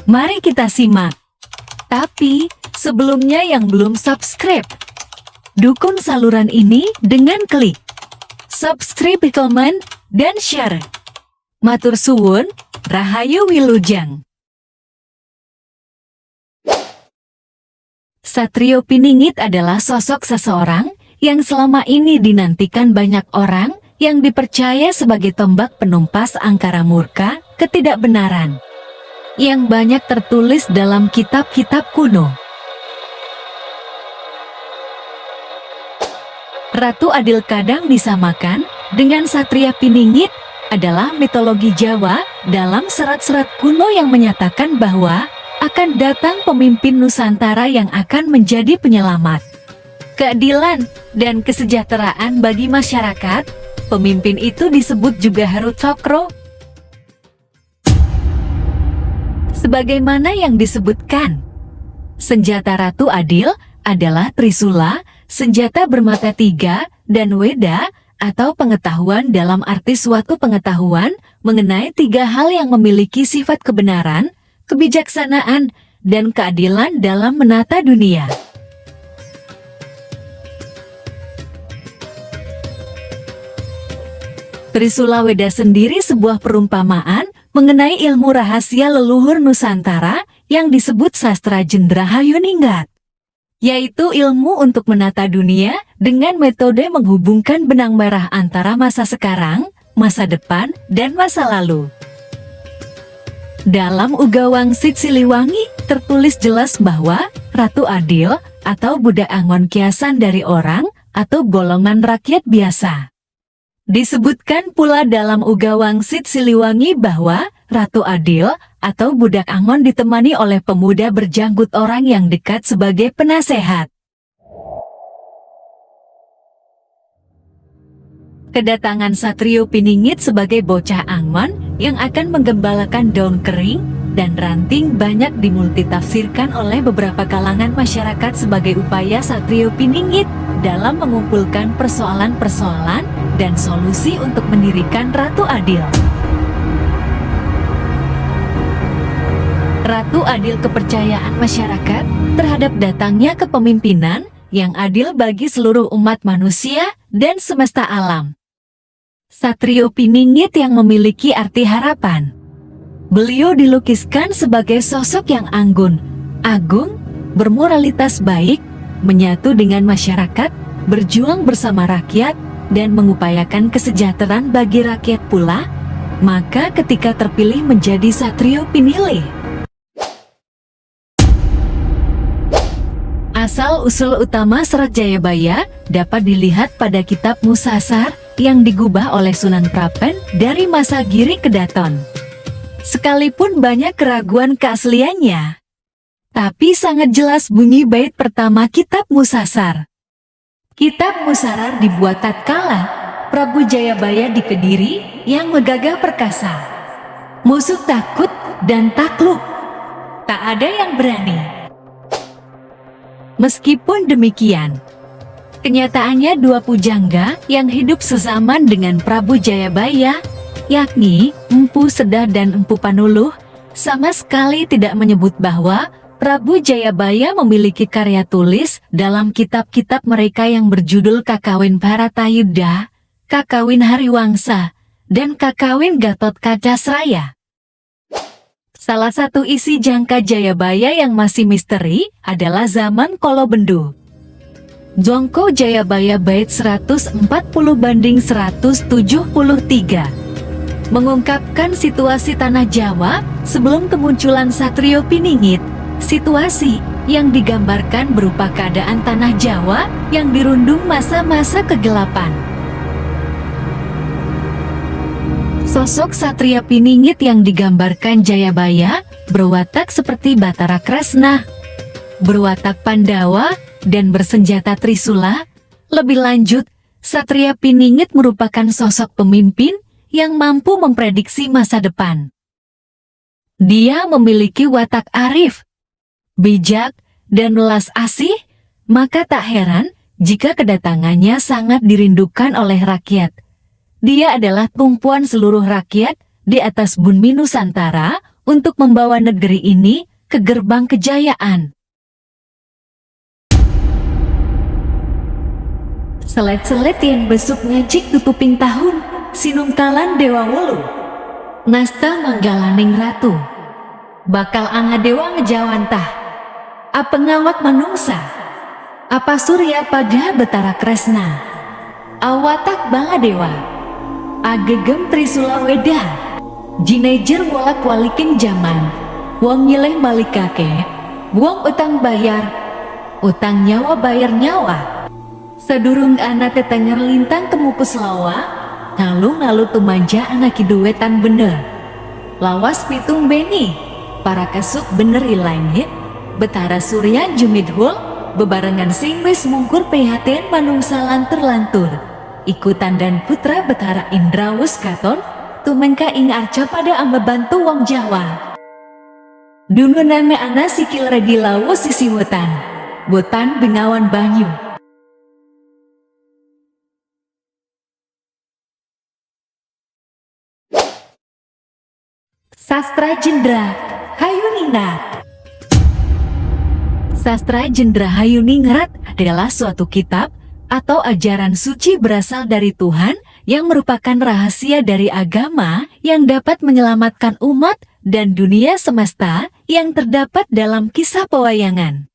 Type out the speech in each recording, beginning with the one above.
Mari kita simak. Tapi, sebelumnya yang belum subscribe, dukung saluran ini dengan klik subscribe, komen, dan share. Matur suwun, Rahayu Wilujeng. Satrio Piningit adalah sosok seseorang yang selama ini dinantikan banyak orang yang dipercaya sebagai tombak penumpas angkara murka ketidakbenaran yang banyak tertulis dalam kitab-kitab kuno. Ratu Adil kadang disamakan dengan Satria Piningit adalah mitologi Jawa dalam serat-serat kuno yang menyatakan bahwa akan datang pemimpin Nusantara yang akan menjadi penyelamat keadilan dan kesejahteraan bagi masyarakat. Pemimpin itu disebut juga Heru Cokro. Sebagaimana yang disebutkan, senjata Ratu Adil adalah Trisula, senjata bermata tiga, dan Weda, atau pengetahuan dalam arti suatu pengetahuan mengenai tiga hal yang memiliki sifat kebenaran, kebijaksanaan, dan keadilan dalam menata dunia. Trisula Weda sendiri sebuah perumpamaan mengenai ilmu rahasia leluhur Nusantara yang disebut sastra Jendrahayuningrat, yaitu ilmu untuk menata dunia dengan metode menghubungkan benang merah antara masa sekarang, masa depan, dan masa lalu. Dalam Uga Wangsit Siliwangi tertulis jelas bahwa Ratu Adil atau budak angon kiasan dari orang atau golongan rakyat biasa. Disebutkan pula dalam Uga Wangsit Siliwangi bahwa Ratu Adil atau budak angon ditemani oleh pemuda berjanggut orang yang dekat sebagai penasehat. Kedatangan Satrio Piningit sebagai bocah angon yang akan menggembalakan daun kering dan ranting banyak dimultitafsirkan oleh beberapa kalangan masyarakat sebagai upaya Satrio Piningit dalam mengumpulkan persoalan-persoalan dan solusi untuk mendirikan Ratu Adil. Ratu Adil kepercayaan masyarakat terhadap datangnya kepemimpinan yang adil bagi seluruh umat manusia dan semesta alam. Satrio Piningit yang memiliki arti harapan. Beliau dilukiskan sebagai sosok yang anggun, agung, bermoralitas baik, menyatu dengan masyarakat, berjuang bersama rakyat, dan mengupayakan kesejahteraan bagi rakyat pula. Maka ketika terpilih menjadi Satrio Pinilih, asal-usul utama Serat Jayabaya dapat dilihat pada kitab Musasar yang digubah oleh Sunan Prapen dari masa Giri Kedaton. Sekalipun banyak keraguan keasliannya, tapi sangat jelas bunyi bait pertama kitab Musasar. Kitab Musarar dibuat tatkala Prabu Jayabaya di Kediri yang megagah perkasa. Musuh takut dan takluk, tak ada yang berani. Meskipun demikian, kenyataannya dua pujangga yang hidup sezaman dengan Prabu Jayabaya, yakni Empu Sedah dan Empu Panuluh, sama sekali tidak menyebut bahwa Prabu Jayabaya memiliki karya tulis dalam kitab-kitab mereka yang berjudul Kakawin Bharatayuddha, Kakawin Hariwangsa, dan Kakawin Gatot Kacasraya. Salah satu isi jangka Jayabaya yang masih misteri adalah zaman Kolobendu. Jongko Jayabaya bait 140/173 mengungkapkan situasi tanah Jawa sebelum kemunculan Satrio Piningit. Situasi yang digambarkan berupa keadaan tanah Jawa yang dirundung masa-masa kegelapan. Sosok Satria Piningit yang digambarkan Jayabaya berwatak seperti Batara Kresna, berwatak Pandawa, dan bersenjata Trisula. Lebih lanjut, Satria Piningit merupakan sosok pemimpin yang mampu memprediksi masa depan. Dia memiliki watak arif, bijak, dan welas asih, maka tak heran jika kedatangannya sangat dirindukan oleh rakyat. Dia adalah tumpuan seluruh rakyat di atas bumi Nusantara untuk membawa negeri ini ke gerbang kejayaan. Selet-selet yang besuk ngajik tutuping tahun, sinungkalan Dewa Wulu. Nasta manggalaning ratu. Bakal anga dewa ngejawantah. Apa ngawat manungsa? Apa surya pada betara kresna? Awatak bala dewa. Agegem Trisula Weda. Jinejer wolak walikin zaman. Wong nyileh malikake. Wong utang bayar. Utang nyawa bayar nyawa. Sadurung anak tetenger lintang kemupus lawa, ngalu tumanja anak kiduwetan bener. Lawas pitung beni, para kesuk bener ilangit, betara surya jumidhul, bebarengan sing wis mungkur prihatin manungsa lantur-lantur. Ikutan dan putra betara Indrawus katon, tumengka ing arca pada ambebantu wong Jawa. Dununane ana sikil regi lawus sisi wetan, botan bengawan banyu. Sastra Jendra Hayuningrat. Sastra Jendra Hayuningrat adalah suatu kitab atau ajaran suci berasal dari Tuhan yang merupakan rahasia dari agama yang dapat menyelamatkan umat dan dunia semesta yang terdapat dalam kisah pewayangan.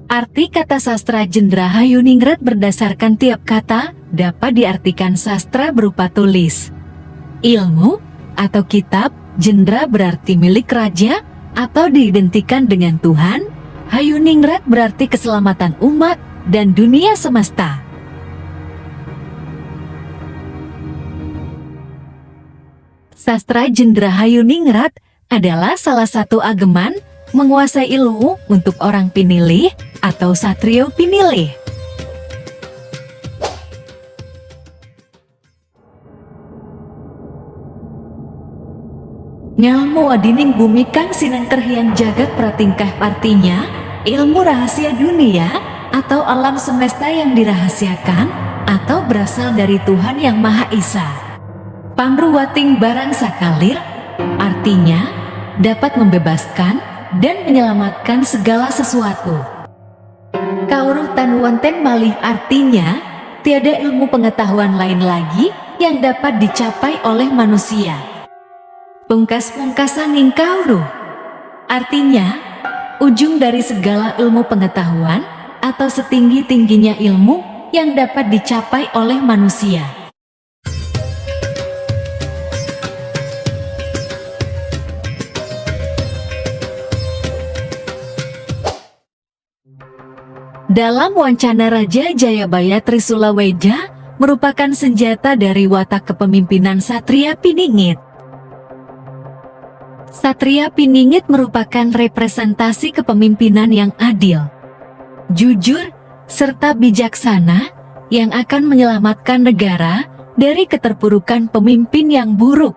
Arti kata sastra Jendra Hayuningrat berdasarkan tiap kata dapat diartikan sastra berupa tulis, ilmu, atau kitab. Jendra berarti milik raja atau diidentikan dengan Tuhan. Hayuningrat berarti keselamatan umat dan dunia semesta. Sastra Jendra Hayuningrat adalah salah satu ageman menguasai ilmu untuk orang pinilih atau satrio pinilih. Ngalmu adining bumi kang sinengker hyang jagat pratingkah, artinya ilmu rahasia dunia atau alam semesta yang dirahasiakan atau berasal dari Tuhan yang Maha Esa. Pangruwating barang sakalir, artinya dapat membebaskan dan menyelamatkan segala sesuatu. Kauruh tan wonten malih, artinya tiada ilmu pengetahuan lain lagi yang dapat dicapai oleh manusia. Pungkas-pungkasan ing kauruh, artinya ujung dari segala ilmu pengetahuan atau setinggi-tingginya ilmu yang dapat dicapai oleh manusia. Dalam Wancana Raja Jayabaya, Trisula Weda merupakan senjata dari watak kepemimpinan Satria Piningit. Satria Piningit merupakan representasi kepemimpinan yang adil, jujur, serta bijaksana yang akan menyelamatkan negara dari keterpurukan pemimpin yang buruk.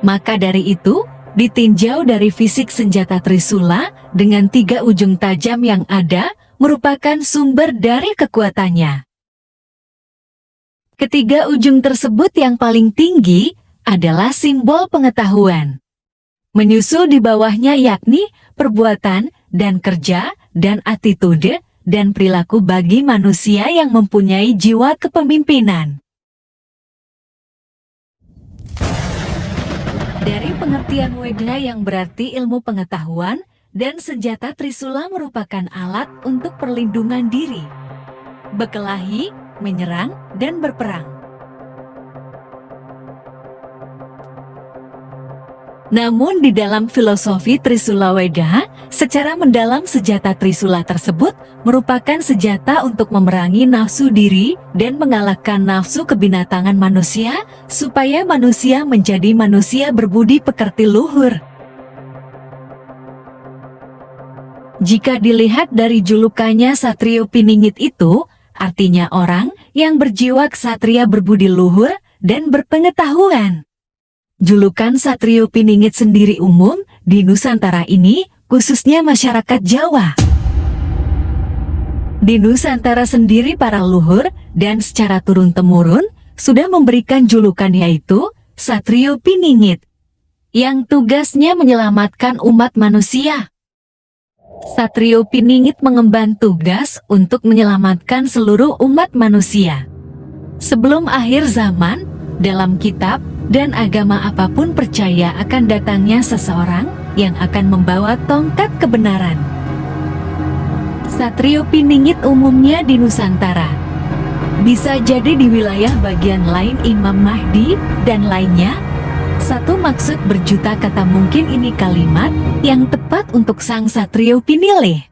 Maka dari itu, ditinjau dari fisik senjata Trisula dengan 3 ujung tajam yang ada merupakan sumber dari kekuatannya. Ketiga ujung tersebut yang paling tinggi adalah simbol pengetahuan. Menyusul di bawahnya yakni perbuatan dan kerja dan attitude dan perilaku bagi manusia yang mempunyai jiwa kepemimpinan. Dari pengertian Weda yang berarti ilmu pengetahuan, dan senjata Trisula merupakan alat untuk perlindungan diri, berkelahi, menyerang, dan berperang. Namun di dalam filosofi Trisula Weda, secara mendalam senjata Trisula tersebut merupakan senjata untuk memerangi nafsu diri dan mengalahkan nafsu kebinatangan manusia, supaya manusia menjadi manusia berbudi pekerti luhur. Jika dilihat dari julukannya Satrio Piningit itu, artinya orang yang berjiwa ksatria berbudi luhur dan berpengetahuan. Julukan Satrio Piningit sendiri umum di Nusantara ini, khususnya masyarakat Jawa. Di Nusantara sendiri para luhur dan secara turun-temurun sudah memberikan julukan yaitu Satrio Piningit, yang tugasnya menyelamatkan umat manusia. Satrio Piningit mengemban tugas untuk menyelamatkan seluruh umat manusia. Sebelum akhir zaman, dalam kitab dan agama apapun percaya akan datangnya seseorang yang akan membawa tongkat kebenaran. Satrio Piningit umumnya di Nusantara. Bisa jadi di wilayah bagian lain Imam Mahdi dan lainnya. Satu maksud berjuta kata, mungkin ini kalimat yang tepat untuk sang Satrio Pinilih.